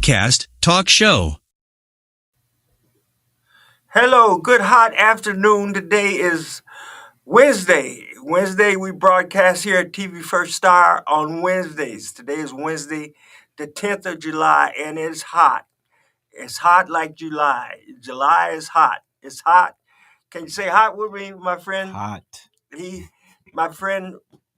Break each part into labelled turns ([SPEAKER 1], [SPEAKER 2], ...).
[SPEAKER 1] podcast talk show.
[SPEAKER 2] Hello, good hot afternoon. Today is Wednesday. We broadcast here at Tvfurstar on Wednesdays. Today is Wednesday, the 10th of July, and it's hot. It's hot like July. July is hot. It's hot. Can you say hot with me, my friend?
[SPEAKER 3] Hot.
[SPEAKER 2] My friend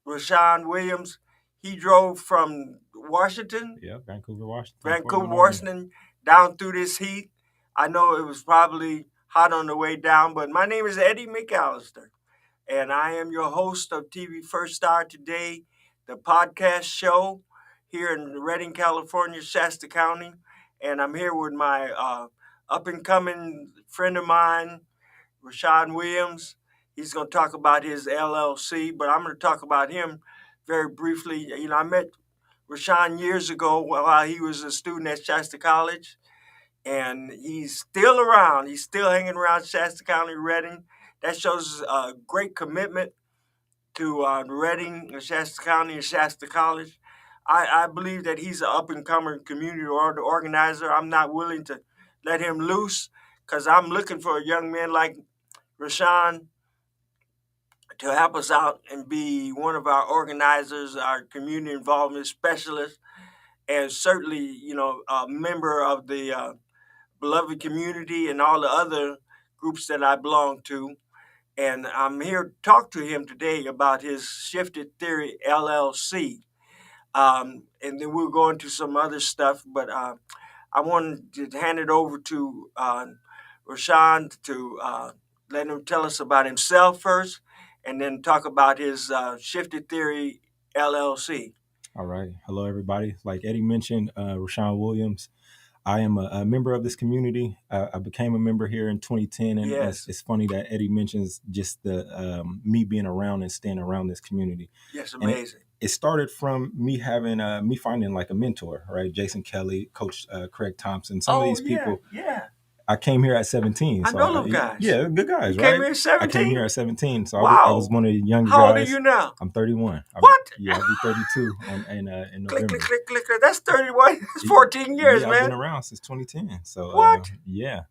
[SPEAKER 2] Rashawn Williams, he drove from Washington.
[SPEAKER 3] Yeah, Vancouver, Washington.
[SPEAKER 2] Vancouver, Washington, down through this heat. I know it was probably hot on the way down, but my name is Eddie McAllister, and I am your host of Tvfurstar today, the podcast show here in Redding, California, Shasta County. And I'm here with my up-and-coming friend of mine, Rashawn Williams. He's going to talk about his LLC, but I'm going to talk about him very briefly. You know, I met Rashawn years ago while he was a student at Shasta College, and he's still around. He's still hanging around Shasta County, Redding. That shows a great commitment to Redding, Shasta County, and Shasta College. I believe that he's an up-and-coming community organizer. I'm not willing to let him loose because I'm looking for a young man like Rashawn to help us out and be one of our organizers, our community involvement specialist, and certainly, you know, a member of the beloved community and all the other groups that I belong to. And I'm here to talk to him today about his Shifted Theory LLC. And then we'll go into some other stuff, but I wanted to hand it over to Rashawn to let him tell us about himself first, and then talk about his Shifted Theory LLC.
[SPEAKER 3] All right. Hello, everybody. Like Eddie mentioned, Rashawn Williams. I am a member of this community. I became a member here in 2010, and
[SPEAKER 2] Yes.
[SPEAKER 3] it's funny that Eddie mentions just the me being around and staying around this community.
[SPEAKER 2] Yes,
[SPEAKER 3] And
[SPEAKER 2] amazing.
[SPEAKER 3] it started from me having me finding like a mentor, right? Jason Kelly, Coach Craig Thompson, some of these people.
[SPEAKER 2] Yeah.
[SPEAKER 3] I came here at 17.
[SPEAKER 2] I know them guys.
[SPEAKER 3] Yeah, good guys,
[SPEAKER 2] You
[SPEAKER 3] right?
[SPEAKER 2] came here at 17?
[SPEAKER 3] I came here at 17, so
[SPEAKER 2] Wow.
[SPEAKER 3] I was one of the younger
[SPEAKER 2] How old
[SPEAKER 3] guys.
[SPEAKER 2] are you now?
[SPEAKER 3] I'm 31.
[SPEAKER 2] What?
[SPEAKER 3] I'll be 32 in November.
[SPEAKER 2] Click. That's 31. That's 14 years,
[SPEAKER 3] yeah,
[SPEAKER 2] man.
[SPEAKER 3] I've been around since 2010. So
[SPEAKER 2] What?
[SPEAKER 3] Yeah.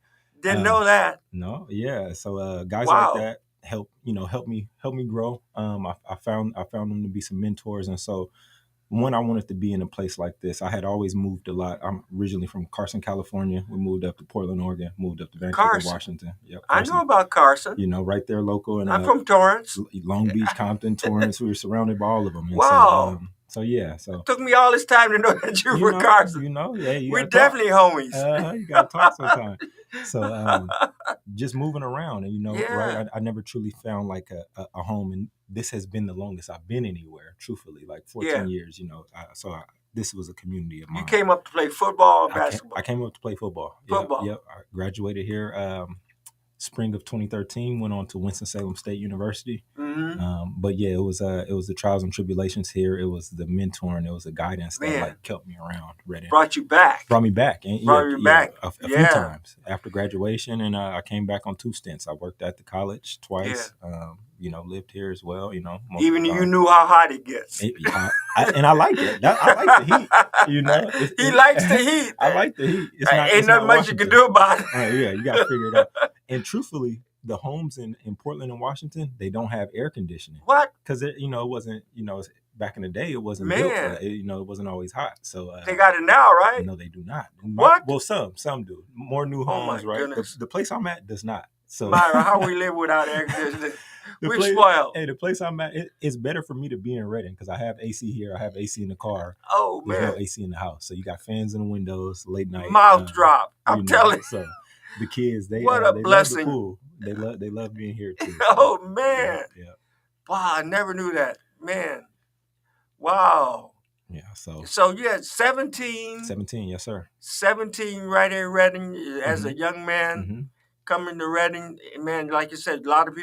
[SPEAKER 2] Didn't know that.
[SPEAKER 3] No, yeah. So guys
[SPEAKER 2] Wow.
[SPEAKER 3] like that help me grow. I found them to be some mentors, and so one, I wanted to be in a place like this. I had always moved a lot. I'm originally from Carson, California. We moved up to Portland, Oregon. Moved up to Vancouver, Washington. Yep, Carson.
[SPEAKER 2] I know about Carson.
[SPEAKER 3] You know, right there, local. And
[SPEAKER 2] I'm from Torrance.
[SPEAKER 3] Long Beach, Compton, Torrance. We were surrounded by all of them. And
[SPEAKER 2] Wow.
[SPEAKER 3] So yeah. So
[SPEAKER 2] took me all this time to know that you were Carson.
[SPEAKER 3] You know, yeah.
[SPEAKER 2] We're definitely homies.
[SPEAKER 3] You got to talk sometime. So just moving around, and right. I never truly found like a home, and this has been the longest I've been anywhere. Truthfully, like 14 years. This was a community of mine.
[SPEAKER 2] You came up to play football or basketball?
[SPEAKER 3] I came up to play football.
[SPEAKER 2] Football.
[SPEAKER 3] Yep. I graduated here spring of 2013. Went on to Winston-Salem State University.
[SPEAKER 2] Mm-hmm.
[SPEAKER 3] But yeah, it was the trials and tribulations here. It was the mentoring. It was the guidance that like kept me around. Ready.
[SPEAKER 2] Brought me back.
[SPEAKER 3] And
[SPEAKER 2] back
[SPEAKER 3] a few times after graduation, and I came back on 2 stints. I worked at the college twice. Lived here as well.
[SPEAKER 2] Even you knew how hot it gets.
[SPEAKER 3] And I like it. I like the heat.
[SPEAKER 2] He likes the heat.
[SPEAKER 3] I like the heat.
[SPEAKER 2] Ain't nothing much you can do about it.
[SPEAKER 3] Yeah, you got to figure it out. And truthfully, the homes in Portland and Washington, they don't have air conditioning.
[SPEAKER 2] What?
[SPEAKER 3] Because it wasn't, back in the day, it wasn't built for that. It wasn't always hot. So
[SPEAKER 2] they got it now, right?
[SPEAKER 3] No, they do not.
[SPEAKER 2] What?
[SPEAKER 3] Well, some do. More new homes, right? The place I'm at does not. So
[SPEAKER 2] Myra, how we live without air conditioning? We're spoiled.
[SPEAKER 3] Hey, the place I'm at, it's better for me to be in Redding because I have AC here. I have AC in the car.
[SPEAKER 2] Oh,
[SPEAKER 3] There's
[SPEAKER 2] man.
[SPEAKER 3] no AC in the house. So you got fans in the windows, late night.
[SPEAKER 2] Mouth drop. I'm telling you.
[SPEAKER 3] So the kids, they
[SPEAKER 2] what a
[SPEAKER 3] they
[SPEAKER 2] blessing.
[SPEAKER 3] love the pool. They love being here too.
[SPEAKER 2] Oh, man.
[SPEAKER 3] Yeah.
[SPEAKER 2] Wow, I never knew that. Man. Wow.
[SPEAKER 3] Yeah.
[SPEAKER 2] So you had 17.
[SPEAKER 3] 17, yes, sir.
[SPEAKER 2] 17 right in Redding as a young man.
[SPEAKER 3] Mm-hmm.
[SPEAKER 2] Coming to Redding, man, like you said, a lot of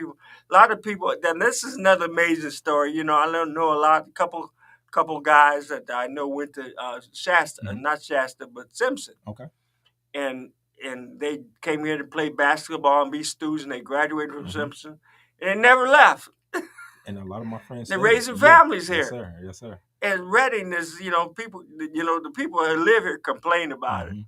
[SPEAKER 2] people. Then this is another amazing story. I don't know a couple guys that I know went to Shasta, not Shasta, but Simpson.
[SPEAKER 3] Okay.
[SPEAKER 2] And they came here to play basketball and be students, and they graduated from Simpson, and they never left.
[SPEAKER 3] And a lot of my friends,
[SPEAKER 2] they're raising families here.
[SPEAKER 3] Yes, sir.
[SPEAKER 2] And Reading is, people, the people that live here complain about it.
[SPEAKER 3] Mm-hmm.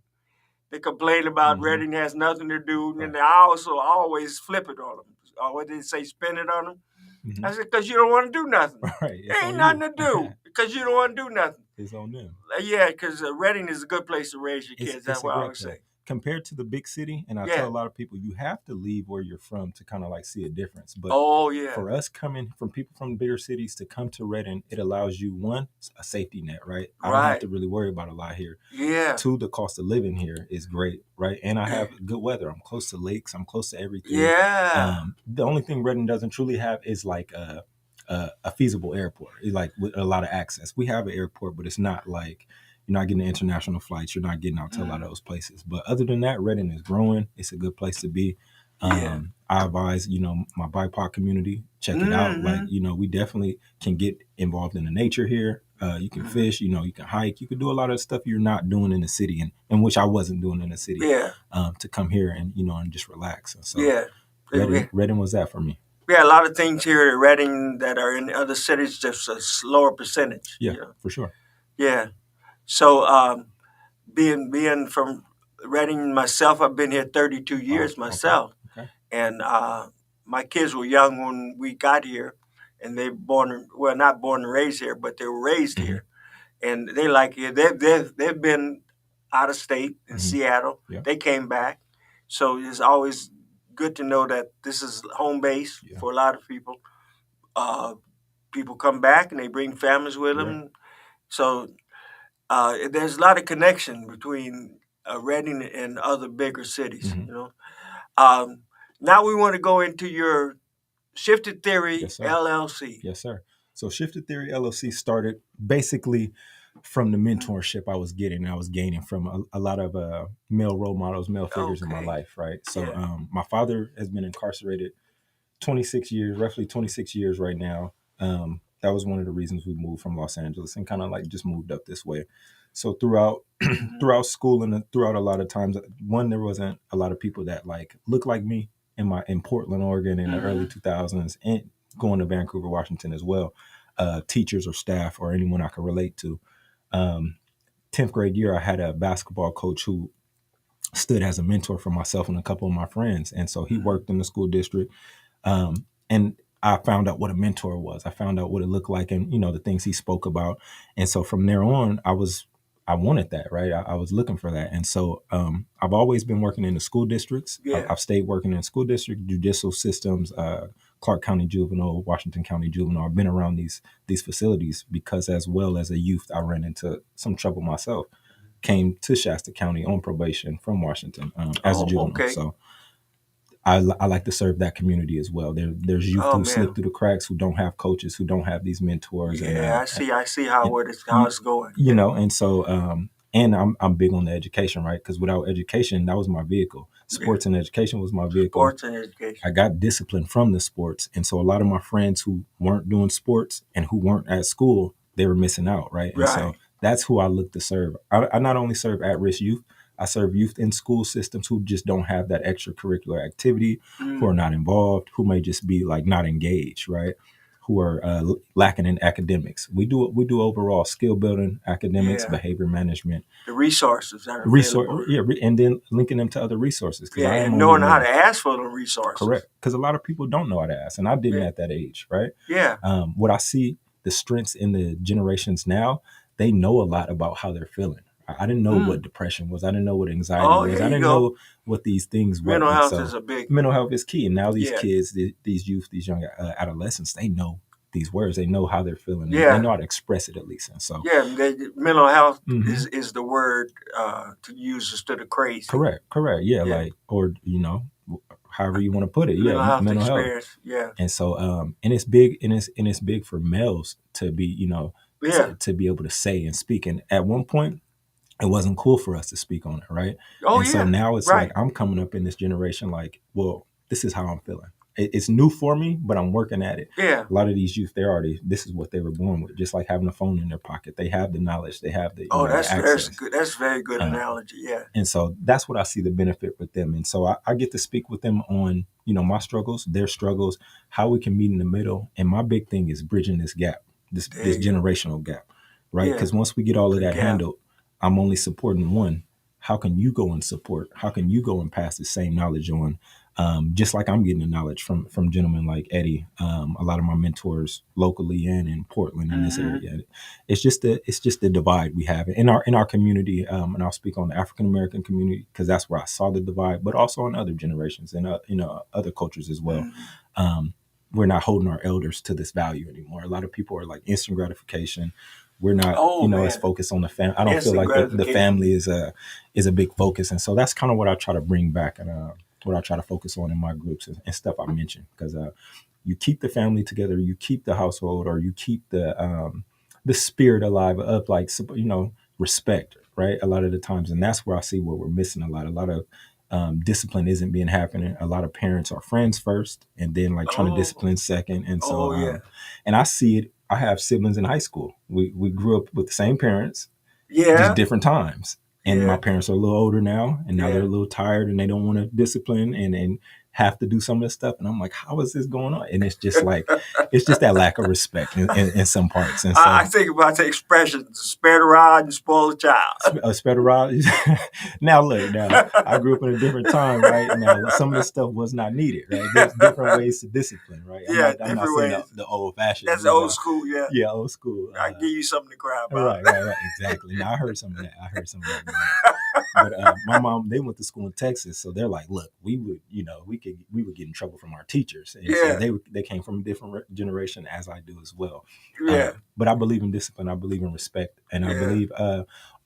[SPEAKER 2] They complain about
[SPEAKER 3] Mm-hmm.
[SPEAKER 2] Reading has nothing to do, and
[SPEAKER 3] Right.
[SPEAKER 2] I also always flip it on them. Or what did they say, spin it on them?
[SPEAKER 3] Mm-hmm.
[SPEAKER 2] I said, because you don't want to do nothing.
[SPEAKER 3] Right. It's
[SPEAKER 2] There ain't
[SPEAKER 3] on
[SPEAKER 2] nothing
[SPEAKER 3] you.
[SPEAKER 2] to do because you don't want to do nothing.
[SPEAKER 3] It's on them.
[SPEAKER 2] Yeah, because Reading is a good place to raise your
[SPEAKER 3] It's
[SPEAKER 2] kids. That's
[SPEAKER 3] it's a
[SPEAKER 2] what I
[SPEAKER 3] great
[SPEAKER 2] always
[SPEAKER 3] place
[SPEAKER 2] say.
[SPEAKER 3] compared to the big city. And I tell
[SPEAKER 2] Yeah.
[SPEAKER 3] a lot of people, you have to leave where you're from to kind of like see a difference. But
[SPEAKER 2] Oh, yeah.
[SPEAKER 3] for us coming from people from bigger cities to come to Reading, it allows you one, a safety net, right? I don't have
[SPEAKER 2] Right.
[SPEAKER 3] to really worry about a lot here.
[SPEAKER 2] Yeah.
[SPEAKER 3] Two, the cost of living here is great, right? And I have good weather. I'm close to lakes. I'm close to everything.
[SPEAKER 2] Yeah.
[SPEAKER 3] The only thing Reading doesn't truly have is like a feasible airport, like with a lot of access. We have an airport, but it's not like you're not getting international flights. You're not getting out to a lot of those places. But other than that, Reading is growing. It's a good place to be.
[SPEAKER 2] Yeah.
[SPEAKER 3] I advise, my BIPOC community, check it out. Like,
[SPEAKER 2] Mm-hmm.
[SPEAKER 3] we definitely can get involved in the nature here. You can
[SPEAKER 2] Mm-hmm.
[SPEAKER 3] fish, you can hike, you can do a lot of stuff you're not doing in the city, and which I wasn't doing in the city,
[SPEAKER 2] Yeah.
[SPEAKER 3] to come here and just relax. And so
[SPEAKER 2] Yeah. We,
[SPEAKER 3] Reading was that for me.
[SPEAKER 2] we had a lot of things here at Reading that are in other cities, just a lower percentage.
[SPEAKER 3] Yeah, for sure.
[SPEAKER 2] Yeah. So being from Reading myself, I've been here 32
[SPEAKER 3] Wow.
[SPEAKER 2] years
[SPEAKER 3] Okay.
[SPEAKER 2] myself,
[SPEAKER 3] Okay.
[SPEAKER 2] and my kids were young when we got here, and they not born and raised here, but they were raised
[SPEAKER 3] Mm-hmm.
[SPEAKER 2] here, and they like it. They've been out of state in
[SPEAKER 3] Mm-hmm.
[SPEAKER 2] Seattle.
[SPEAKER 3] Yeah.
[SPEAKER 2] They came back, so it's always good to know that this is home base
[SPEAKER 3] Yeah.
[SPEAKER 2] for a lot of people. People come back and they bring families with
[SPEAKER 3] Right.
[SPEAKER 2] them, so there's a lot of connection between Reading and other bigger cities.
[SPEAKER 3] Mm-hmm.
[SPEAKER 2] Um, now we want to go into your Shifted Theory
[SPEAKER 3] Yes, sir.
[SPEAKER 2] LLC.
[SPEAKER 3] Yes, sir. So Shifted Theory LLC started basically from the mentorship I was getting. I was gaining from a lot of male role models, male figures in my
[SPEAKER 2] Okay.
[SPEAKER 3] life, right? So
[SPEAKER 2] Yeah.
[SPEAKER 3] my father has been incarcerated 26 years, roughly 26 years right now. That was one of the reasons we moved from Los Angeles and kind of like just moved up this way. So throughout
[SPEAKER 2] Mm-hmm.
[SPEAKER 3] throughout school and throughout a lot of times, one, there wasn't a lot of people that like looked like me in Portland, Oregon in the early
[SPEAKER 2] Mm-hmm.
[SPEAKER 3] 2000s, and going to Vancouver, Washington as well. Teachers or staff or anyone I could relate to. 10th grade year, I had a basketball coach who stood as a mentor for myself and a couple of my friends. And so he
[SPEAKER 2] Mm-hmm.
[SPEAKER 3] worked in the school district. And I found out what a mentor was. I found out what it looked like and, the things he spoke about. And so from there on, I wanted that, right? I was looking for that. And so I've always been working in the school districts.
[SPEAKER 2] Yeah.
[SPEAKER 3] I've stayed working in school district, judicial systems, Clark County Juvenile, Washington County Juvenile. I've been around these facilities because as well as a youth, I ran into some trouble myself. Came to Shasta County on probation from Washington as a
[SPEAKER 2] Oh,
[SPEAKER 3] juvenile.
[SPEAKER 2] okay.
[SPEAKER 3] So I like to serve that community as well. There's youth
[SPEAKER 2] Oh
[SPEAKER 3] who slip
[SPEAKER 2] man.
[SPEAKER 3] through the cracks, who don't have coaches, who don't have these mentors, and
[SPEAKER 2] Yeah, I see how
[SPEAKER 3] and
[SPEAKER 2] how
[SPEAKER 3] you,
[SPEAKER 2] it's going.
[SPEAKER 3] you
[SPEAKER 2] Yeah.
[SPEAKER 3] know, and so and I'm big on the education, right? Because without education, that was my vehicle.
[SPEAKER 2] Yeah.
[SPEAKER 3] Sports and education was my vehicle.
[SPEAKER 2] Sports and education.
[SPEAKER 3] I got discipline from the sports, and so a lot of my friends who weren't doing sports and who weren't at school, they were missing out, right? And so
[SPEAKER 2] Right.
[SPEAKER 3] that's who I look to serve. I not only serve at-risk youth, I serve youth in school systems who just don't have that extracurricular activity, who are
[SPEAKER 2] Mm.
[SPEAKER 3] not involved, who may just be like not engaged, right? Who are lacking in academics. We do overall skill building, academics,
[SPEAKER 2] Yeah.
[SPEAKER 3] behavior management,
[SPEAKER 2] The resources that are
[SPEAKER 3] resource,
[SPEAKER 2] available.
[SPEAKER 3] yeah, and then linking them to other resources because
[SPEAKER 2] Yeah,
[SPEAKER 3] I am
[SPEAKER 2] and
[SPEAKER 3] only
[SPEAKER 2] knowing how to
[SPEAKER 3] one.
[SPEAKER 2] ask for the resources.
[SPEAKER 3] Correct. Because a lot of people don't know how to ask, and I didn't
[SPEAKER 2] Yeah.
[SPEAKER 3] at that age, right?
[SPEAKER 2] Yeah.
[SPEAKER 3] What I see the strengths in the generations now, they know a lot about how they're feeling. I didn't know what
[SPEAKER 2] Mm.
[SPEAKER 3] depression was. I didn't know what anxiety
[SPEAKER 2] Oh,
[SPEAKER 3] was.
[SPEAKER 2] here
[SPEAKER 3] I
[SPEAKER 2] you
[SPEAKER 3] didn't
[SPEAKER 2] go.
[SPEAKER 3] know what these things were.
[SPEAKER 2] Mental
[SPEAKER 3] And
[SPEAKER 2] health is
[SPEAKER 3] so
[SPEAKER 2] a big.
[SPEAKER 3] mental health is key. And now these
[SPEAKER 2] Yeah.
[SPEAKER 3] kids, these youth, these young adolescents, they know these words. They know how they're feeling. And they
[SPEAKER 2] Yeah.
[SPEAKER 3] know how to express it at least. And so,
[SPEAKER 2] Yeah. Mental health
[SPEAKER 3] mhm.
[SPEAKER 2] is the word to use instead of crazy.
[SPEAKER 3] Correct. Yeah.
[SPEAKER 2] Yeah.
[SPEAKER 3] Like, or, however you want to put it. Yeah.
[SPEAKER 2] Mental health
[SPEAKER 3] Mental health.
[SPEAKER 2] experience. Yeah.
[SPEAKER 3] And so and it's big and it's big for males to be
[SPEAKER 2] Yeah.
[SPEAKER 3] to be able to say and speak. And at one point it wasn't cool for us to speak on it, right?
[SPEAKER 2] Oh
[SPEAKER 3] And so
[SPEAKER 2] yeah.
[SPEAKER 3] now it's like
[SPEAKER 2] Right.
[SPEAKER 3] I'm coming up in this generation like, well, this is how I'm feeling. It's new for me, but I'm working at it.
[SPEAKER 2] Yeah.
[SPEAKER 3] A lot of these youth, this is what they were born with, just like having a phone in their pocket. They have the knowledge, they have the
[SPEAKER 2] Oh,
[SPEAKER 3] the
[SPEAKER 2] that's
[SPEAKER 3] access.
[SPEAKER 2] good. That's very good
[SPEAKER 3] Uh,
[SPEAKER 2] analogy. Yeah.
[SPEAKER 3] and so that's what I see the benefit with them. And so I get to speak with them on, my struggles, their struggles, how we can meet in the middle. And my big thing is bridging this gap, this
[SPEAKER 2] There
[SPEAKER 3] this
[SPEAKER 2] you go.
[SPEAKER 3] generational gap. right?
[SPEAKER 2] Yeah.
[SPEAKER 3] Because once we get all of
[SPEAKER 2] Good
[SPEAKER 3] that
[SPEAKER 2] gap.
[SPEAKER 3] handled, I'm only supporting one. How can you go and support? How can you go and pass the same knowledge on? Just like I'm getting the knowledge from gentlemen like Eddie, a lot of my mentors locally and in Portland in this
[SPEAKER 2] Hmm.
[SPEAKER 3] area. It's just the divide we have in our community, and I'll speak on the African American community because that's where I saw the divide, but also in other generations and other cultures as well.
[SPEAKER 2] Hmm.
[SPEAKER 3] Um, we're not holding our elders to this value anymore. A lot of people are like instant gratification. We're not,
[SPEAKER 2] Oh
[SPEAKER 3] as
[SPEAKER 2] man,
[SPEAKER 3] focused on the family. I don't feel
[SPEAKER 2] instant
[SPEAKER 3] like the
[SPEAKER 2] gratification.
[SPEAKER 3] family is a big focus, and so that's kind of what I try to bring back and what I try to focus on in my groups and stuff I mentioned because you keep the family together, you keep the household, or you keep the spirit alive of like respect, right? A lot of the times, and that's where I see where we're missing a lot. A lot of discipline isn't being happening. A lot of parents are friends first, and then like trying to
[SPEAKER 2] Oh,
[SPEAKER 3] discipline second. And so,
[SPEAKER 2] oh yeah,
[SPEAKER 3] and I see it. I have siblings in high school. We grew up with the same parents, just
[SPEAKER 2] yeah,
[SPEAKER 3] different times. And my
[SPEAKER 2] yeah,
[SPEAKER 3] parents are a little older now, and now they're
[SPEAKER 2] yeah.
[SPEAKER 3] a little tired, and they don't want to discipline and have to do some of this stuff. And I'm like, how is this going on? And it's just like, it's just that lack of respect in some parts. And
[SPEAKER 2] I
[SPEAKER 3] so
[SPEAKER 2] think about the expression: "Spare the rod and spoil the child."
[SPEAKER 3] spread around. Now look, now I grew up in a different time, right? Now some of this stuff was not needed, right? There's different ways to discipline, right? I'm
[SPEAKER 2] Yeah,
[SPEAKER 3] not I'm not
[SPEAKER 2] different
[SPEAKER 3] saying the,
[SPEAKER 2] ways.
[SPEAKER 3] the old fashioned,
[SPEAKER 2] That's old school. Yeah,
[SPEAKER 3] yeah, old school.
[SPEAKER 2] I give you something to cry about.
[SPEAKER 3] Right, exactly. Now I heard some of that. I heard some of that growing up. But my mom, they went to school in Texas, so they're like, look, we would, we would get in trouble from our teachers, and so
[SPEAKER 2] Yeah,
[SPEAKER 3] they came from a different generation, as I do as well.
[SPEAKER 2] yeah,
[SPEAKER 3] But I believe in discipline. I believe in respect, and I
[SPEAKER 2] yeah,
[SPEAKER 3] believe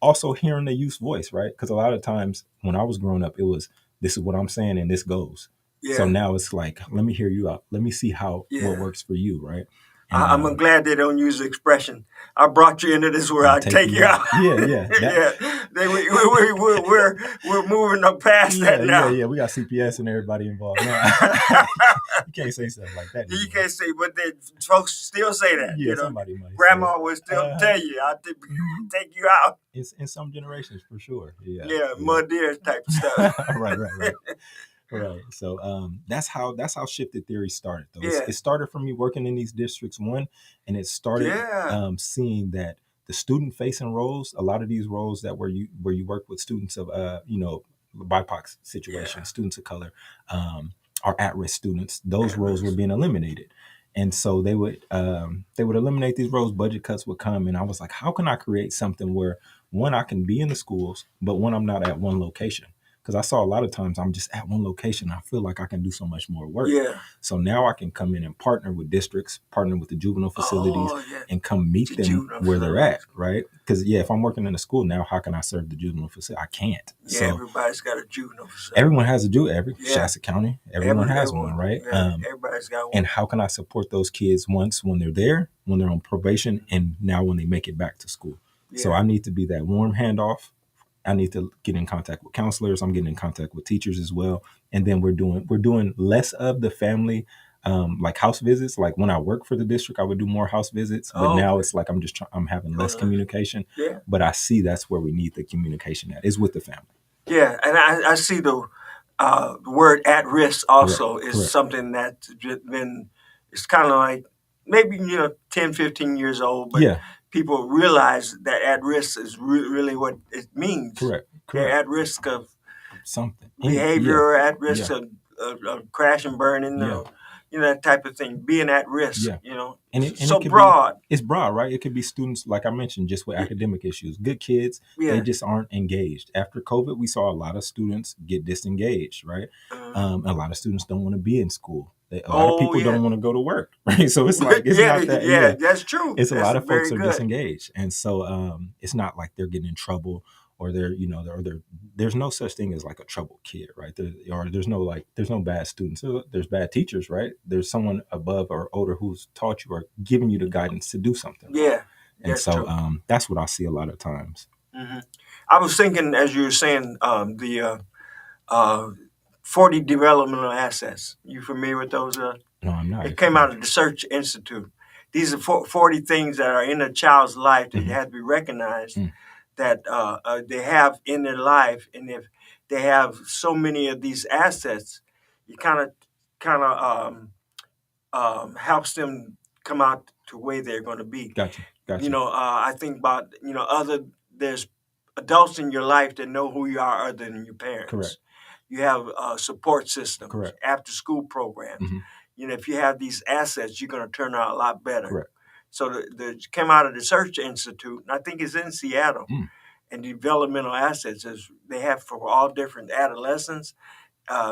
[SPEAKER 3] also hearing the youth's voice, right? Because a lot of times when I was growing up, it was this is what I'm saying, and this goes. So
[SPEAKER 2] yeah,
[SPEAKER 3] now it's like, let me hear you out. Let me see how what
[SPEAKER 2] yeah.
[SPEAKER 3] works for you, right? And
[SPEAKER 2] I'm glad they don't use the expression. I brought you into this where
[SPEAKER 3] I'll
[SPEAKER 2] I
[SPEAKER 3] take
[SPEAKER 2] take
[SPEAKER 3] you
[SPEAKER 2] you
[SPEAKER 3] out.
[SPEAKER 2] out.
[SPEAKER 3] Yeah, yeah. That
[SPEAKER 2] Yeah, we're moving up past that now.
[SPEAKER 3] yeah. We got CPS and everybody involved now. You can't say stuff like that
[SPEAKER 2] You
[SPEAKER 3] anymore.
[SPEAKER 2] can't say, but then folks still say that.
[SPEAKER 3] Yeah, somebody might say it.
[SPEAKER 2] Grandma will still
[SPEAKER 3] Uh-huh.
[SPEAKER 2] tell you,
[SPEAKER 3] Mhm.
[SPEAKER 2] take you out."
[SPEAKER 3] In some generations, for sure. Yeah,
[SPEAKER 2] Yeah,
[SPEAKER 3] yeah.
[SPEAKER 2] mud deer type of stuff.
[SPEAKER 3] Right. So that's how shifted theory started. Though
[SPEAKER 2] Yeah,
[SPEAKER 3] it started from me working in these districts one, and it started
[SPEAKER 2] yeah,
[SPEAKER 3] seeing that the student facing roles, a lot of these roles that where you work with students of BIPOC
[SPEAKER 2] yeah.
[SPEAKER 3] situations, students of color, are at risk students. Those
[SPEAKER 2] At
[SPEAKER 3] roles were
[SPEAKER 2] risk.
[SPEAKER 3] being eliminated. And so they would eliminate these roles. Budget cuts would come, and I was like, how can I create something where one I can be in the schools, but one I'm not at one location because I saw a lot of times I'm just at one location. I feel like I can do so much more work.
[SPEAKER 2] Yeah.
[SPEAKER 3] So now I can come in and partner with districts, partner with the juvenile facilities,
[SPEAKER 2] Oh, yeah.
[SPEAKER 3] and come meet
[SPEAKER 2] The
[SPEAKER 3] them
[SPEAKER 2] juvenile
[SPEAKER 3] where they're
[SPEAKER 2] facilities.
[SPEAKER 3] at, right? Because yeah, if I'm working in a school now, how can I serve the juvenile facility? I can't.
[SPEAKER 2] Yeah,
[SPEAKER 3] So
[SPEAKER 2] everybody's got a juvenile facility.
[SPEAKER 3] everyone has to do every
[SPEAKER 2] Yeah,
[SPEAKER 3] Shasta County, everyone has one,
[SPEAKER 2] everyone.
[SPEAKER 3] right?
[SPEAKER 2] Yeah, everybody's got
[SPEAKER 3] And
[SPEAKER 2] one.
[SPEAKER 3] how can I support those kids once when they're there, when they're on probation, and now when they make it back to school? So
[SPEAKER 2] Yeah.
[SPEAKER 3] I need to be that warm handoff. I need to get in contact with counselors. I'm getting in contact with teachers as well. And then we're doing less of the family like house visits. Like when I work for the district, I would do more house visits, but
[SPEAKER 2] Oh,
[SPEAKER 3] now
[SPEAKER 2] okay.
[SPEAKER 3] it's like I'm having less
[SPEAKER 2] Doing this.
[SPEAKER 3] communication.
[SPEAKER 2] Yeah.
[SPEAKER 3] But I see that's where we need the communication at is with the family.
[SPEAKER 2] Yeah, and I see the word "at risk"
[SPEAKER 3] Correct.
[SPEAKER 2] also is
[SPEAKER 3] Correct.
[SPEAKER 2] something that's just been. It's kind of like maybe 10, 15 years old, but
[SPEAKER 3] Yeah.
[SPEAKER 2] people realize that at risk is really what it means.
[SPEAKER 3] Correct.
[SPEAKER 2] They're
[SPEAKER 3] Correct.
[SPEAKER 2] at risk of
[SPEAKER 3] Something.
[SPEAKER 2] behavior,
[SPEAKER 3] Yeah.
[SPEAKER 2] or at risk
[SPEAKER 3] Yeah.
[SPEAKER 2] of crash and burning,
[SPEAKER 3] Yeah.
[SPEAKER 2] or that type of thing. Being at risk,
[SPEAKER 3] Yeah. And it
[SPEAKER 2] so
[SPEAKER 3] could be
[SPEAKER 2] broad.
[SPEAKER 3] it's broad, right? It could be students, like I mentioned, just with
[SPEAKER 2] Y-
[SPEAKER 3] academic issues. Good kids, they
[SPEAKER 2] Yeah.
[SPEAKER 3] just aren't engaged. After COVID, we saw a lot of students get disengaged, right?
[SPEAKER 2] Uh,
[SPEAKER 3] A lot of students don't want to be in school. A lot of
[SPEAKER 2] oh
[SPEAKER 3] people
[SPEAKER 2] yeah.
[SPEAKER 3] don't want to go to work, right? So it's like it's
[SPEAKER 2] Yeah,
[SPEAKER 3] not that,
[SPEAKER 2] yeah,
[SPEAKER 3] yeah.
[SPEAKER 2] that's true.
[SPEAKER 3] It's a
[SPEAKER 2] That's
[SPEAKER 3] lot of folks
[SPEAKER 2] very
[SPEAKER 3] are
[SPEAKER 2] good.
[SPEAKER 3] disengaged, and so it's not like they're getting in trouble or there's no such thing as like a troubled kid, right? Or there's no bad students. There's bad teachers, right? There's someone above or older who's taught you or giving you the guidance to do something right.
[SPEAKER 2] Yeah,
[SPEAKER 3] And
[SPEAKER 2] that's
[SPEAKER 3] so
[SPEAKER 2] true.
[SPEAKER 3] that's what I see a lot of times.
[SPEAKER 2] Hmm. I was thinking as you were saying the uh, 40 developmental assets. You familiar with those?
[SPEAKER 3] No, I'm not.
[SPEAKER 2] It came out of the Search Institute. These are 40 things that are in a child's life that
[SPEAKER 3] Mm-hmm.
[SPEAKER 2] have to be recognized
[SPEAKER 3] Mm.
[SPEAKER 2] that they have in their life, and if they have so many of these assets, it kind of helps them come out to where they're going to be.
[SPEAKER 3] Gotcha. Gotcha.
[SPEAKER 2] I think about there's adults in your life that know who you are other than your
[SPEAKER 3] Correct.
[SPEAKER 2] parents. You have support systems,
[SPEAKER 3] Correct.
[SPEAKER 2] after school programs.
[SPEAKER 3] Hmm.
[SPEAKER 2] If you have these assets, you're going to turn out a lot better.
[SPEAKER 3] Correct.
[SPEAKER 2] So the came out of the Search Institute, and I think it's in Seattle.
[SPEAKER 3] Mm.
[SPEAKER 2] And developmental assets is they have for all different adolescents,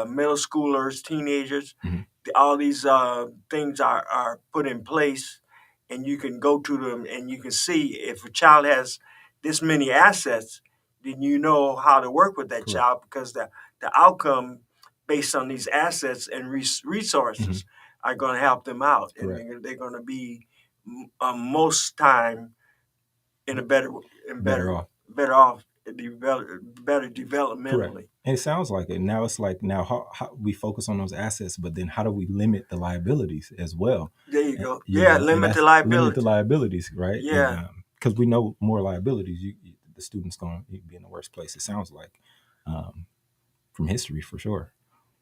[SPEAKER 2] middle schoolers, teenagers.
[SPEAKER 3] Hmm.
[SPEAKER 2] All these things are put in place, and you can go to them and you can see if a child has this many assets, then you know how to work with that
[SPEAKER 3] Correct.
[SPEAKER 2] child because the outcome based on these assets and resources are going to help them out, and
[SPEAKER 3] Correct.
[SPEAKER 2] they're going to be most time in a better and
[SPEAKER 3] Better off.
[SPEAKER 2] better off, better
[SPEAKER 3] Correct.
[SPEAKER 2] developmentally.
[SPEAKER 3] And it sounds like it. Now it's like now how we focus on those assets, but then how do we limit the liabilities as well?
[SPEAKER 2] There you
[SPEAKER 3] And,
[SPEAKER 2] go.
[SPEAKER 3] you
[SPEAKER 2] Yeah,
[SPEAKER 3] know, and
[SPEAKER 2] limit the
[SPEAKER 3] that's limit the
[SPEAKER 2] liability.
[SPEAKER 3] liabilities, right? And
[SPEAKER 2] Yeah.
[SPEAKER 3] because we know more liabilities, the student's going to be in the worst place. It sounds like from history for sure.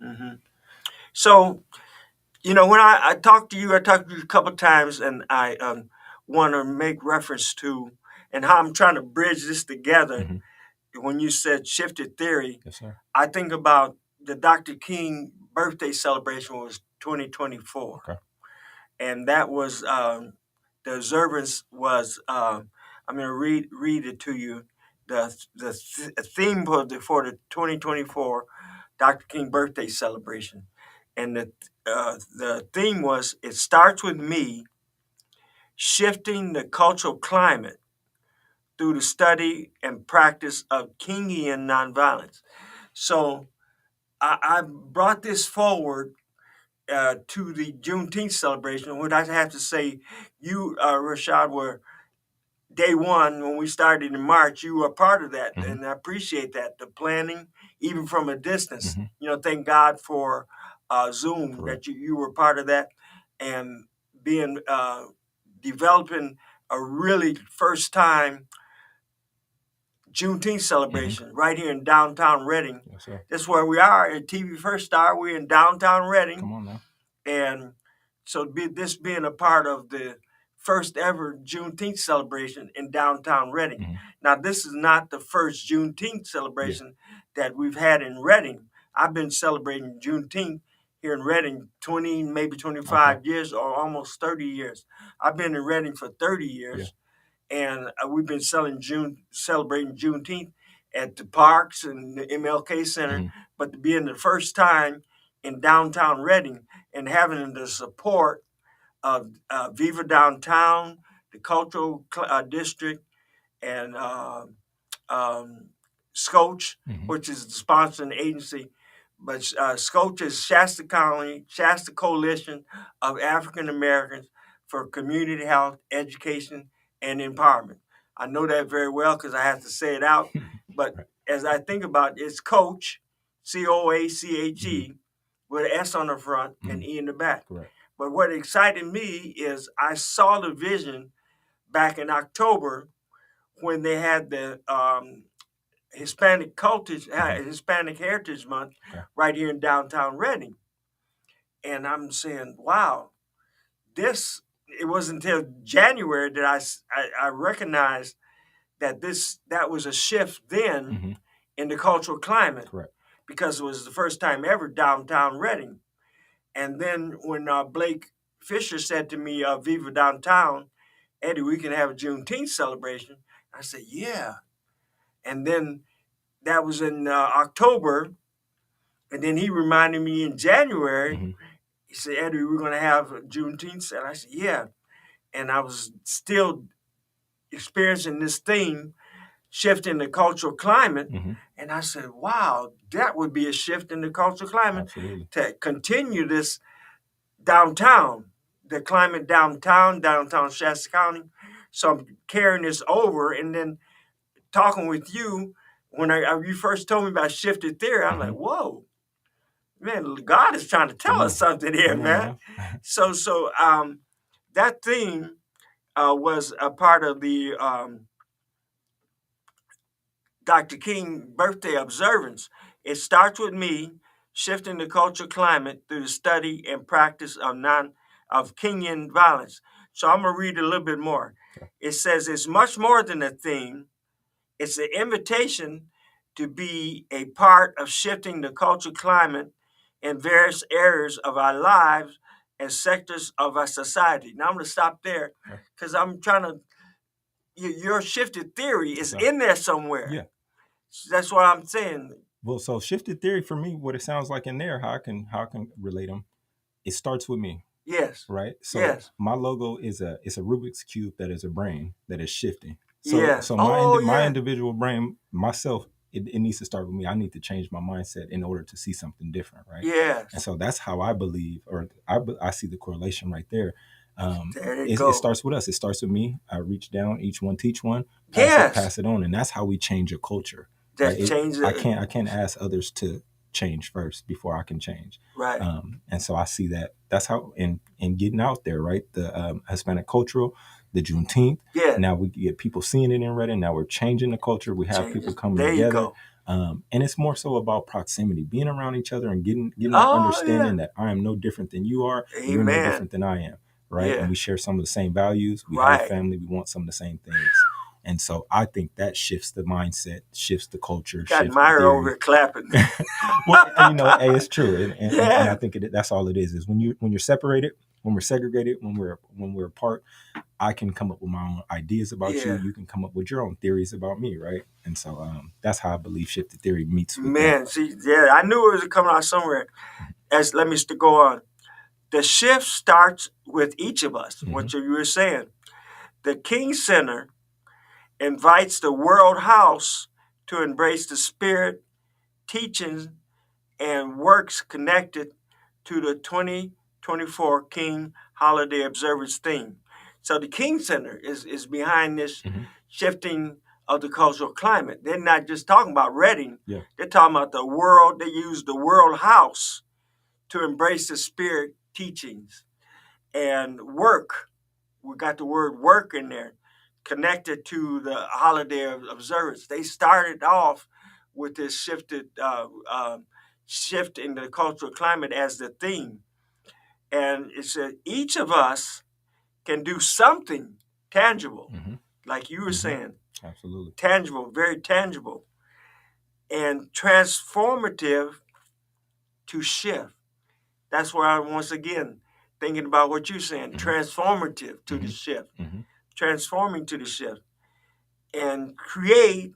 [SPEAKER 2] Hmm. So, when I talked to you, I talked to you a couple of times, and I want to make reference to and how I'm trying to bridge this together.
[SPEAKER 3] Hmm.
[SPEAKER 2] When you said shifted theory,
[SPEAKER 3] Yes, sir.
[SPEAKER 2] I think about the Dr. King birthday celebration was 2024,
[SPEAKER 3] Okay.
[SPEAKER 2] and that was the observance was. I'm going to read it to you. The theme for the 2024 Dr. King birthday celebration, and the theme was it starts with me shifting the cultural climate through the study and practice of Kingian nonviolence. So I brought this forward to the Juneteenth celebration, which I have to say, you, Rashad, were day one when we started in March. You were part of that,
[SPEAKER 3] Hmm.
[SPEAKER 2] and I appreciate that. The planning, even from a distance.
[SPEAKER 3] Hmm.
[SPEAKER 2] Thank God for Zoom
[SPEAKER 3] Correct.
[SPEAKER 2] that you were part of that, and being developing a really first time Juneteenth
[SPEAKER 3] Hmm.
[SPEAKER 2] celebration right here in downtown Reading.
[SPEAKER 3] Yes, sir.
[SPEAKER 2] That's where we are at TV First Star. We're in downtown Reading,
[SPEAKER 3] Come on now.
[SPEAKER 2] and so this being a part of the first ever Juneteenth celebration in downtown Reading.
[SPEAKER 3] Hmm.
[SPEAKER 2] Now, this is not the first Juneteenth
[SPEAKER 3] Yeah.
[SPEAKER 2] celebration that we've had in Reading. I've been celebrating Juneteenth here in Reading 20, maybe
[SPEAKER 3] Okay.
[SPEAKER 2] 25 years or almost 30 years. I've been in Reading for 30
[SPEAKER 3] Yeah.
[SPEAKER 2] years, and we've been celebrating Juneteenth at the parks and the MLK Center.
[SPEAKER 3] Hmm.
[SPEAKER 2] But being the first time in downtown Reading and having the support of Viva Downtown, the cultural district, and Scoach,
[SPEAKER 3] Hmm.
[SPEAKER 2] which is the sponsoring agency. But Scoach is Shasta County, Shasta Coalition of African Americans for Community Health, Education, and Empowerment. I know that very well because I have to say it out. But
[SPEAKER 3] Right.
[SPEAKER 2] as I think about it, it's Coach, Coache,
[SPEAKER 3] Hmm.
[SPEAKER 2] with an S on the front
[SPEAKER 3] Hmm.
[SPEAKER 2] and E in the back.
[SPEAKER 3] Correct.
[SPEAKER 2] But what excited me is I saw the vision back in October when they had the
[SPEAKER 3] Hmm.
[SPEAKER 2] Hispanic Heritage Month
[SPEAKER 3] Okay.
[SPEAKER 2] right here in downtown Reading. And I'm saying, wow, this, it wasn't until January that I recognized that was a shift then
[SPEAKER 3] Hmm.
[SPEAKER 2] in the cultural climate
[SPEAKER 3] Correct.
[SPEAKER 2] because it was the first time ever downtown Reading. And then when Blake Fisher said to me, Viva Downtown, Eddie, we can have a Juneteenth celebration. I said, yeah. And then that was in October. And then he reminded me in January,
[SPEAKER 3] Hmm.
[SPEAKER 2] he said, Eddie, we're going to have a Juneteenth. And I said, yeah. And I was still experiencing this theme, shifting the cultural climate.
[SPEAKER 3] Hmm.
[SPEAKER 2] And I said, wow, that would be a shift in the cultural climate
[SPEAKER 3] Absolutely.
[SPEAKER 2] to continue this downtown, the climate downtown Shasta County. So I'm carrying this over, and then talking with you when you first told me about shifted theory. I'm like,
[SPEAKER 3] Hmm.
[SPEAKER 2] whoa, man, God is trying to tell
[SPEAKER 3] Come
[SPEAKER 2] us
[SPEAKER 3] on.
[SPEAKER 2] something here,
[SPEAKER 3] Come on
[SPEAKER 2] man.
[SPEAKER 3] now.
[SPEAKER 2] So that theme was a part of the Dr. King birthday observance. It starts with me shifting the cultural climate through the study and practice of Kingian violence. So I'm going to read a little bit more.
[SPEAKER 3] Okay.
[SPEAKER 2] It says, it's much more than a theme, it's an invitation to be a part of shifting the cultural climate in various areas of our lives and sectors of our society. Now I'm going to stop there
[SPEAKER 3] Okay.
[SPEAKER 2] because I'm trying to, your shifted theory is
[SPEAKER 3] Okay.
[SPEAKER 2] in there somewhere.
[SPEAKER 3] Yeah.
[SPEAKER 2] That's what I'm saying.
[SPEAKER 3] Well, so shifted theory for me, what it sounds like in there, how I can relate them. It starts with me,
[SPEAKER 2] Yes.
[SPEAKER 3] right? So
[SPEAKER 2] Yes.
[SPEAKER 3] my logo is a Rubik's cube that is a brain that is shifting. So
[SPEAKER 2] Yes.
[SPEAKER 3] so
[SPEAKER 2] Oh,
[SPEAKER 3] my
[SPEAKER 2] yeah.
[SPEAKER 3] individual brain, myself, it needs to start with me. I need to change my mindset in order to see something different, right? And
[SPEAKER 2] Yes.
[SPEAKER 3] so that's how I believe, or I see the correlation right there.
[SPEAKER 2] There you
[SPEAKER 3] It
[SPEAKER 2] go.
[SPEAKER 3] starts with us. It starts with me. I reach down, each one teach one,
[SPEAKER 2] Yes.
[SPEAKER 3] pass it on, and that's how we change a culture, right?
[SPEAKER 2] That's change the
[SPEAKER 3] I can't ask others to change first before I can change.
[SPEAKER 2] right.
[SPEAKER 3] And so I see that that's how in getting out there, right? The Hispanic cultural, the Juneteenth.
[SPEAKER 2] Yeah.
[SPEAKER 3] Now we get people seeing it in Reddit. Now we're changing the culture. We have
[SPEAKER 2] Change
[SPEAKER 3] people
[SPEAKER 2] it.
[SPEAKER 3] coming
[SPEAKER 2] There you
[SPEAKER 3] together.
[SPEAKER 2] go.
[SPEAKER 3] And it's more so about proximity, being around each other and getting that
[SPEAKER 2] Oh, yeah.
[SPEAKER 3] understanding that I am no different than you are. You're no
[SPEAKER 2] Amen.
[SPEAKER 3] different than I am, right? And
[SPEAKER 2] Yeah.
[SPEAKER 3] we share some of the same values. We have a
[SPEAKER 2] Right.
[SPEAKER 3] family. We want some of the same things. And so I think that shifts the mindset, shifts the culture,
[SPEAKER 2] Got
[SPEAKER 3] shifts the
[SPEAKER 2] Myra over
[SPEAKER 3] theory.
[SPEAKER 2] here clapping.
[SPEAKER 3] Well, hey, it's true, and I
[SPEAKER 2] Yeah.
[SPEAKER 3] think that's all it is when you're separated, when we're segregated, when we're apart. I can come up with my own ideas about you.
[SPEAKER 2] Yeah.
[SPEAKER 3] You can come up with your own theories about me, right? And so that's how I believe shifted theory meets with that.
[SPEAKER 2] Man, see, yeah, I knew it was coming out somewhere. As let me go on. The shift starts with each of us.
[SPEAKER 3] Mm-hmm.
[SPEAKER 2] What you were saying. The King Center invites the World House to embrace the spirit, teachings, and works connected to the 2024 King Holiday Observance theme. So the King Center is behind this
[SPEAKER 3] Mm-hmm.
[SPEAKER 2] shifting of the cultural climate. They're not just talking about Reading.
[SPEAKER 3] Yeah.
[SPEAKER 2] They're talking about the world. They use the World House to embrace the spirit, teachings, and work. We got the word work in there, connected to the holiday of observance. They started off with this shift in the cultural climate as the theme, and it said each of us can do something tangible,
[SPEAKER 3] Mm-hmm.
[SPEAKER 2] like you were
[SPEAKER 3] Mm-hmm.
[SPEAKER 2] saying,
[SPEAKER 3] Absolutely.
[SPEAKER 2] tangible, very tangible, and transformative to shift. That's where I once again thinking about what you're saying,
[SPEAKER 3] Mm-hmm.
[SPEAKER 2] transformative to the
[SPEAKER 3] Mm-hmm.
[SPEAKER 2] shift,
[SPEAKER 3] Mm-hmm.
[SPEAKER 2] transforming to the shift, and create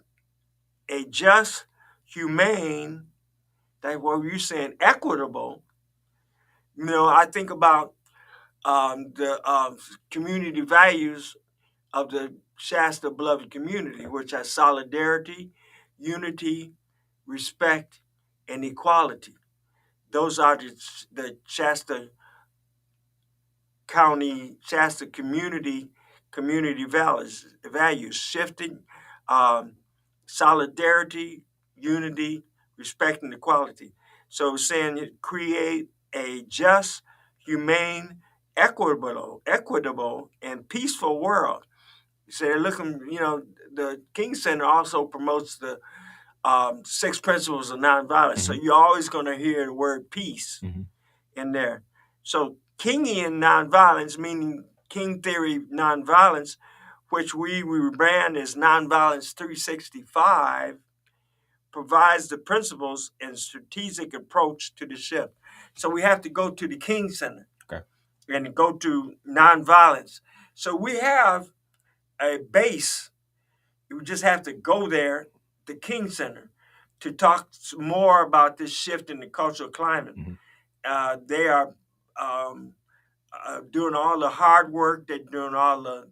[SPEAKER 2] a just, humane, that what you're saying, equitable. I think about the community values of the Shasta Beloved community,
[SPEAKER 3] Okay.
[SPEAKER 2] which has solidarity, unity, respect, and equality. Those are the Shasta County, Shasta community values, shifting um, solidarity, unity, respect, and equality. So it's saying create a just, humane, equitable, and peaceful world. So they're looking, the King Center also promotes the six principles of nonviolence. So
[SPEAKER 3] Mm-hmm.
[SPEAKER 2] you're always going to hear the word peace
[SPEAKER 3] Mm-hmm.
[SPEAKER 2] in there. So Kingian nonviolence, meaning King theory nonviolence, which we rebrand as Nonviolence 365, provides the principles and strategic approach to the shift. So we have to go to the King Center
[SPEAKER 3] Okay.
[SPEAKER 2] and go to nonviolence. So we have a base. You just have to go there, the King Center, to talk more about this shift in the cultural climate.
[SPEAKER 3] Mm-hmm.
[SPEAKER 2] They are um, doing all the hard work. They're doing all the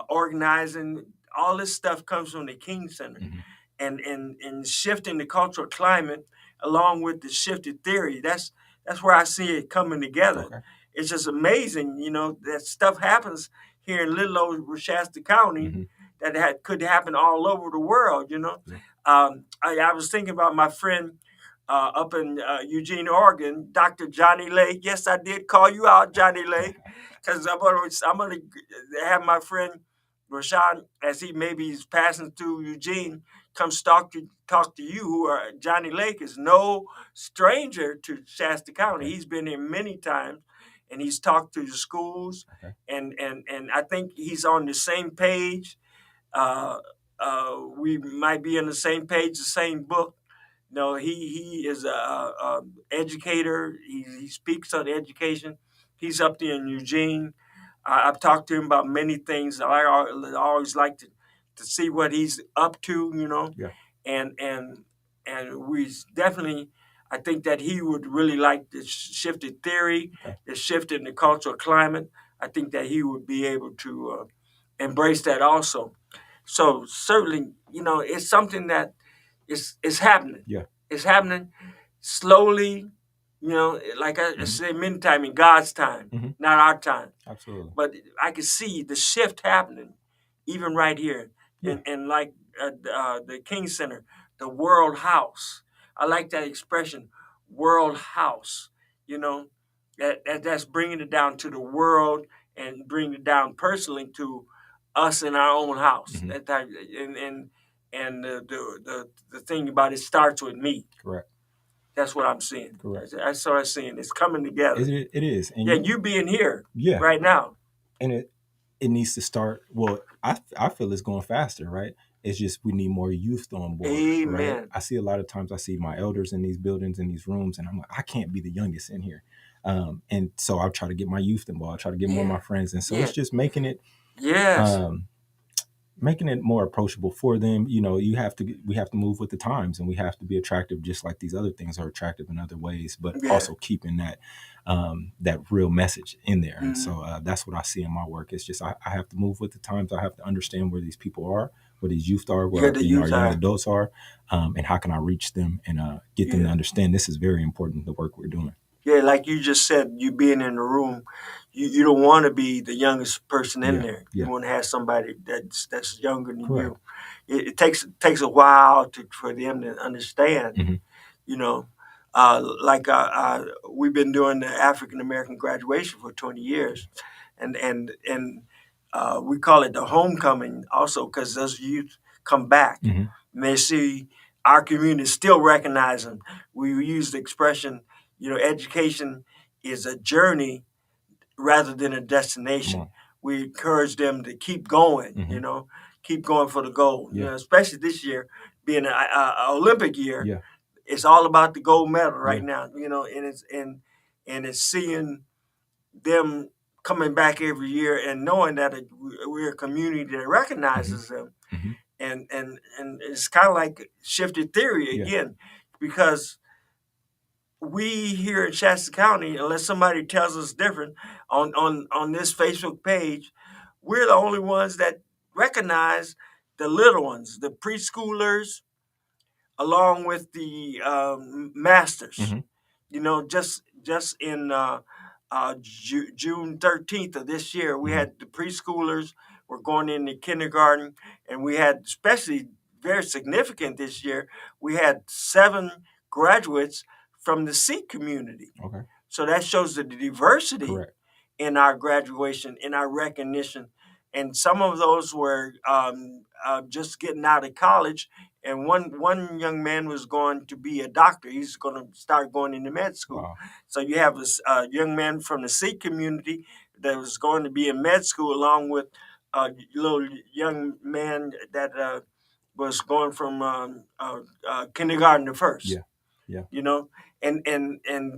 [SPEAKER 2] organizing. All this stuff comes from the King Center,
[SPEAKER 3] Mm-hmm.
[SPEAKER 2] and shifting the cultural climate along with the shifted theory. That's where I see it coming together.
[SPEAKER 3] Okay.
[SPEAKER 2] It's just amazing, that stuff happens here in little old Shasta County
[SPEAKER 3] Mm-hmm.
[SPEAKER 2] that could happen all over the world.
[SPEAKER 3] Yeah.
[SPEAKER 2] I was thinking about my friend up in Eugene, Oregon, Dr. Johnny Lake. Yes, I did call you out, Johnny Lake, because I'm gonna have my friend Rashawn, as he maybe is passing through Eugene, come talk to you. Who are Johnny Lake is no stranger to Shasta County.
[SPEAKER 3] Okay.
[SPEAKER 2] He's been here many times, and he's talked to the schools,
[SPEAKER 3] Okay.
[SPEAKER 2] and I think he's on the same page. Uh, we might be on the same page, the same book. No, he is a educator. He speaks on education. He's up there in Eugene. I've talked to him about many things. Always like to see what he's up to,
[SPEAKER 3] Yeah.
[SPEAKER 2] and and and we definitely. I think that he would really like the shifted theory,
[SPEAKER 3] Okay.
[SPEAKER 2] the shift in the cultural climate. I think that he would be able to embrace that also. So certainly, it's something that is happening.
[SPEAKER 3] Yeah.
[SPEAKER 2] It's happening slowly, like I
[SPEAKER 3] Hmm.
[SPEAKER 2] said many times, in God's time,
[SPEAKER 3] Hmm.
[SPEAKER 2] not our time.
[SPEAKER 3] Absolutely.
[SPEAKER 2] But I can see the shift happening, even right here,
[SPEAKER 3] Yeah.
[SPEAKER 2] and like the King Center, the World House. I like that expression, World House. You know, that's bringing it down to the world and bringing it down personally to us in our own house.
[SPEAKER 3] Hmm.
[SPEAKER 2] That type, and the thing about it starts with me.
[SPEAKER 3] Correct.
[SPEAKER 2] That's what I'm seeing.
[SPEAKER 3] Correct.
[SPEAKER 2] That's what I'm seeing. It's coming together.
[SPEAKER 3] It is, and
[SPEAKER 2] Yeah, you being here
[SPEAKER 3] yeah,
[SPEAKER 2] right now.
[SPEAKER 3] and it needs to start. Well, I feel it's going faster, right? It's just we need more youth on board, right?
[SPEAKER 2] Amen.
[SPEAKER 3] I see a lot of times I see my elders in these buildings, in these rooms, and I'm like, I can't be the youngest in here. And so I try to get my youth involved. I try to get more of
[SPEAKER 2] Yeah.
[SPEAKER 3] my friends, and so
[SPEAKER 2] Yeah.
[SPEAKER 3] it's just
[SPEAKER 2] Yes.
[SPEAKER 3] um, making it more approachable for them. We have to move with the times, and we have to be attractive just like these other things are attractive in other ways, but
[SPEAKER 2] Yeah.
[SPEAKER 3] also keeping that real message in there. And
[SPEAKER 2] Mhm.
[SPEAKER 3] so that's what I see in my work. It's just I have to move with the times. I have to understand where these people are, where these youth are,
[SPEAKER 2] Yeah,
[SPEAKER 3] where
[SPEAKER 2] the
[SPEAKER 3] our
[SPEAKER 2] youth
[SPEAKER 3] young
[SPEAKER 2] are.
[SPEAKER 3] adults are, and how can I reach them and get them to
[SPEAKER 2] Yeah.
[SPEAKER 3] understand this is very important, the work we're doing.
[SPEAKER 2] Yeah, like you just said, you being in the room, you don't want to be the youngest person in
[SPEAKER 3] Yeah,
[SPEAKER 2] there. You
[SPEAKER 3] yeah,
[SPEAKER 2] want to have somebody that's younger than
[SPEAKER 3] correct.
[SPEAKER 2] you. It takes a while for them to understand.
[SPEAKER 3] Hmm.
[SPEAKER 2] You know, like we've been doing the African American graduation for 20 years, and we call it the homecoming also because those youth come back
[SPEAKER 3] Hmm.
[SPEAKER 2] and they see our community still recognize them. We use the expression, education is a journey rather than a
[SPEAKER 3] Come
[SPEAKER 2] destination.
[SPEAKER 3] on.
[SPEAKER 2] We encourage them to keep going,
[SPEAKER 3] Hmm.
[SPEAKER 2] keep going for the goal.
[SPEAKER 3] Yeah,
[SPEAKER 2] Especially this year being an Olympic year,
[SPEAKER 3] yeah,
[SPEAKER 2] it's all about the gold medal right
[SPEAKER 3] yeah.
[SPEAKER 2] now. And it's seeing them coming back every year and knowing that we're a community that
[SPEAKER 3] Hmm.
[SPEAKER 2] recognizes them,
[SPEAKER 3] Hmm.
[SPEAKER 2] and it's kind of like shifted theory
[SPEAKER 3] Yeah.
[SPEAKER 2] again, because we here in Shasta County, unless somebody tells us different on this Facebook page, we're the only ones that recognize the little ones, the preschoolers, along with the masters.
[SPEAKER 3] Hmm.
[SPEAKER 2] Just in June 13th of this year, we
[SPEAKER 3] Hmm.
[SPEAKER 2] had the preschoolers were going into kindergarten, and we had, especially very significant this year, we had 7 graduates from the Sikh community.
[SPEAKER 3] Okay.
[SPEAKER 2] So that shows the diversity
[SPEAKER 3] Correct.
[SPEAKER 2] in our graduation, in our recognition. And some of those were just getting out of college. And one young man was going to be a doctor. He's going to start going into med school.
[SPEAKER 3] Wow.
[SPEAKER 2] So you have a young man from the Sikh community that was going to be in med school, along with a little young man that was going from kindergarten to first.
[SPEAKER 3] Yeah. Yeah.
[SPEAKER 2] You know, and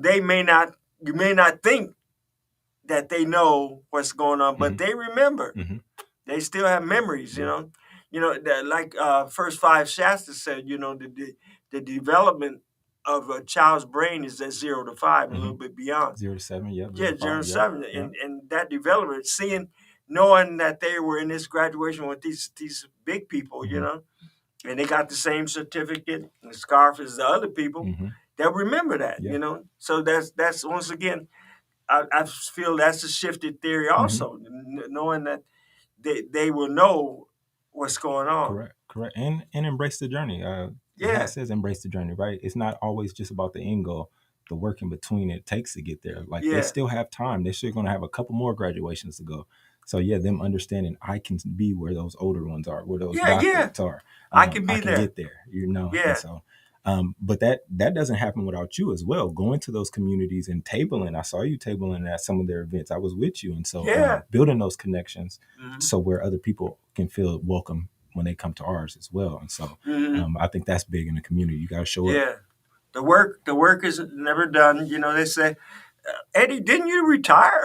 [SPEAKER 2] they may not. You may not think that they know what's going on, but
[SPEAKER 3] Hmm.
[SPEAKER 2] they remember.
[SPEAKER 3] Hmm.
[SPEAKER 2] They still have memories,
[SPEAKER 3] Yeah.
[SPEAKER 2] that, like First Five Shasta said, the development of a child's brain is at 0 to 5 and a
[SPEAKER 3] Hmm.
[SPEAKER 2] little bit beyond.
[SPEAKER 3] 0 to 7. Yep. Zero
[SPEAKER 2] Yeah,
[SPEAKER 3] to
[SPEAKER 2] zero to
[SPEAKER 3] five. Yep.
[SPEAKER 2] seven,
[SPEAKER 3] Yep.
[SPEAKER 2] and that development, knowing that they were in this graduation with these big people,
[SPEAKER 3] Hmm.
[SPEAKER 2] and they got the same certificate and scarf as the other people.
[SPEAKER 3] Hmm.
[SPEAKER 2] They'll remember that,
[SPEAKER 3] Yeah.
[SPEAKER 2] So that's once again, I feel that's a shifted theory
[SPEAKER 3] Hmm.
[SPEAKER 2] also, knowing that they will know what's going on.
[SPEAKER 3] Correct. Correct. And embrace the journey. The hat
[SPEAKER 2] Yeah,
[SPEAKER 3] says embrace the journey, right? It's not always just about the end goal. The work in between it takes to get there. Like they
[SPEAKER 2] yeah,
[SPEAKER 3] still have time. They're still going to have a couple more graduations to go. So yeah, them understanding I can be where those older ones are, where those
[SPEAKER 2] yeah, yeah.
[SPEAKER 3] doctorates are.
[SPEAKER 2] I can
[SPEAKER 3] I
[SPEAKER 2] be
[SPEAKER 3] can
[SPEAKER 2] there.
[SPEAKER 3] get there, you know. And
[SPEAKER 2] Yeah,
[SPEAKER 3] so But that doesn't happen without you as well. Going to those communities and tabling. I saw you tabling at some of their events. I was with you, and so
[SPEAKER 2] Yeah.
[SPEAKER 3] building those connections,
[SPEAKER 2] Mhm.
[SPEAKER 3] so where other people can feel welcome when they come to ours as well. And so I think that's big in the community. You got to show up.
[SPEAKER 2] Yeah. The work is never done. You know, they say, Eddie, didn't you retire?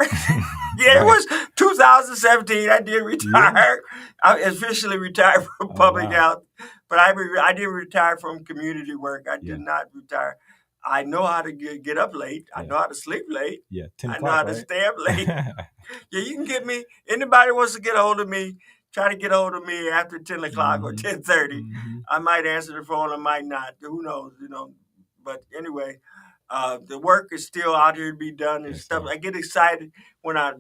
[SPEAKER 2] Yeah, it
[SPEAKER 3] Right.
[SPEAKER 2] was 2017. I did retire.
[SPEAKER 3] Yeah.
[SPEAKER 2] I officially retired from
[SPEAKER 3] Oh,
[SPEAKER 2] public
[SPEAKER 3] wow.
[SPEAKER 2] health, but I did retire from community work. I
[SPEAKER 3] Yeah.
[SPEAKER 2] did not retire. I know how to get up late. I
[SPEAKER 3] Yeah.
[SPEAKER 2] know how to sleep late.
[SPEAKER 3] Yeah. 10
[SPEAKER 2] I know how
[SPEAKER 3] o'clock,
[SPEAKER 2] to
[SPEAKER 3] right?
[SPEAKER 2] stay up late. Yeah, you can get me. Anybody wants to get a hold of me, try to get a hold of me after 10 o'clock or 10:30. I might answer the phone, I might not. Who knows, you know. But anyway, the work is still out here to be done and
[SPEAKER 3] Yes,
[SPEAKER 2] stuff.
[SPEAKER 3] sir.
[SPEAKER 2] I get excited when I,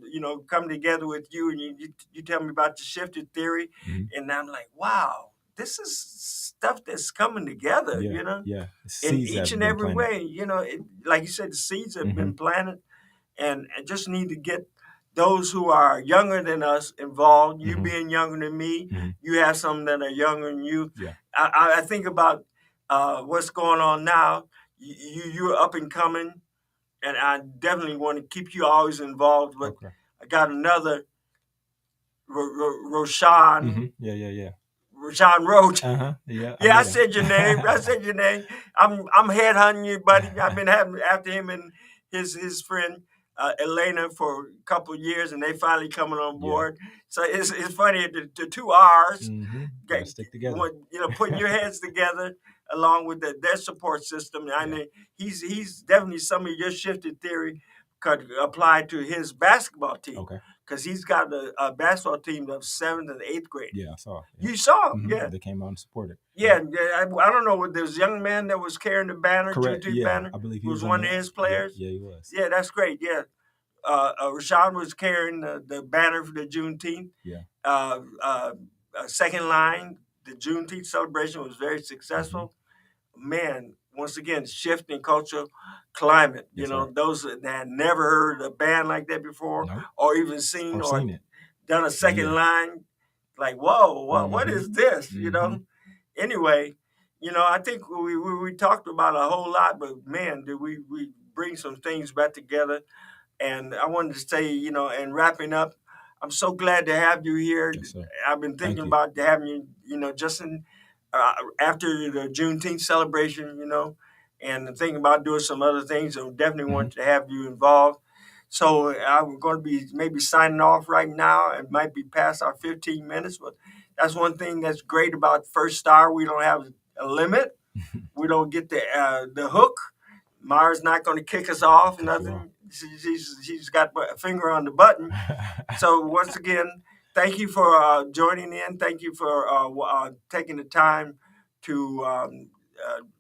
[SPEAKER 2] come together with you and you tell me about the shifted theory, and I'm like, wow, this is stuff that's coming together,
[SPEAKER 3] Yeah. Yeah. The
[SPEAKER 2] in
[SPEAKER 3] seeds
[SPEAKER 2] each
[SPEAKER 3] have
[SPEAKER 2] and
[SPEAKER 3] been
[SPEAKER 2] every
[SPEAKER 3] planted.
[SPEAKER 2] way. Like you said, the seeds have been planted, and I just need to get those who are younger than us involved. You being younger than me, you have some that are younger than you.
[SPEAKER 3] Yeah.
[SPEAKER 2] I think about what's going on now. You're up and coming, and I definitely want to keep you always involved. But
[SPEAKER 3] Okay.
[SPEAKER 2] I got another Roshan.
[SPEAKER 3] Yeah.
[SPEAKER 2] Rashawn Roach.
[SPEAKER 3] Yeah.
[SPEAKER 2] Yeah, I
[SPEAKER 3] met him.
[SPEAKER 2] said your name. I said your name. I'm headhunting you, buddy. I've been having after him and his friend Elena for a couple of years, and they finally coming on board. So it's funny the two R's
[SPEAKER 3] Gotta stick together.
[SPEAKER 2] putting your heads together along with their support system. I mean, he's definitely some of your shifted theory could apply to his basketball team.
[SPEAKER 3] Okay.
[SPEAKER 2] Because he's got a basketball team of 7th and 8th grade.
[SPEAKER 3] Yeah, I saw. Yeah.
[SPEAKER 2] You saw him, yeah.
[SPEAKER 3] They came out and supported.
[SPEAKER 2] Yeah, I don't know. There was a young man that was carrying the banner,
[SPEAKER 3] Correct.
[SPEAKER 2] Juneteenth
[SPEAKER 3] Yeah,
[SPEAKER 2] banner.
[SPEAKER 3] I believe
[SPEAKER 2] He was one of his players.
[SPEAKER 3] Yeah, he was.
[SPEAKER 2] Yeah, that's great. Yeah, Rashad was carrying the banner for the Juneteenth.
[SPEAKER 3] Yeah.
[SPEAKER 2] Second line, the Juneteenth celebration was very successful. Man, once again, shifting cultural climate.
[SPEAKER 3] Yes,
[SPEAKER 2] those that had never heard a band like that before, or even seen
[SPEAKER 3] it.
[SPEAKER 2] Done a second line, like, whoa, what is this? Anyway, I think we talked about a whole lot, but man, did we bring some things back together. And I wanted to say, and wrapping up, I'm so glad to have you here.
[SPEAKER 3] Yes, sir.
[SPEAKER 2] I've been thinking about having you, just in after the Juneteenth celebration, and thinking about doing some other things. I definitely want to have you involved. So I'm going to be maybe signing off right now. It might be past our 15 minutes, but that's one thing that's great about First Star. We don't have a limit. We don't get the hook. Mara's not going to kick us off. Nothing. She's got a finger on the button. So once again, thank you for joining in. Thank you for taking the time to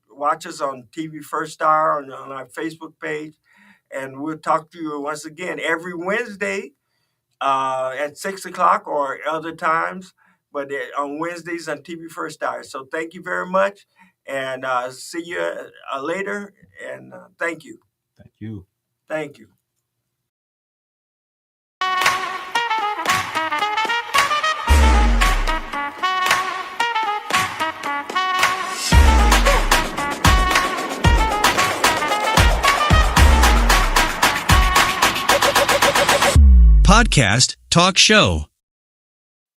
[SPEAKER 2] watch us on Tvfurstar on our Facebook page. And we'll talk to you once again every Wednesday at 6 o'clock or other times, but on Wednesdays on Tvfurstar. So thank you very much, and see you later. And thank you.
[SPEAKER 3] Thank you.
[SPEAKER 2] Thank you.
[SPEAKER 1] Podcast Talk Show.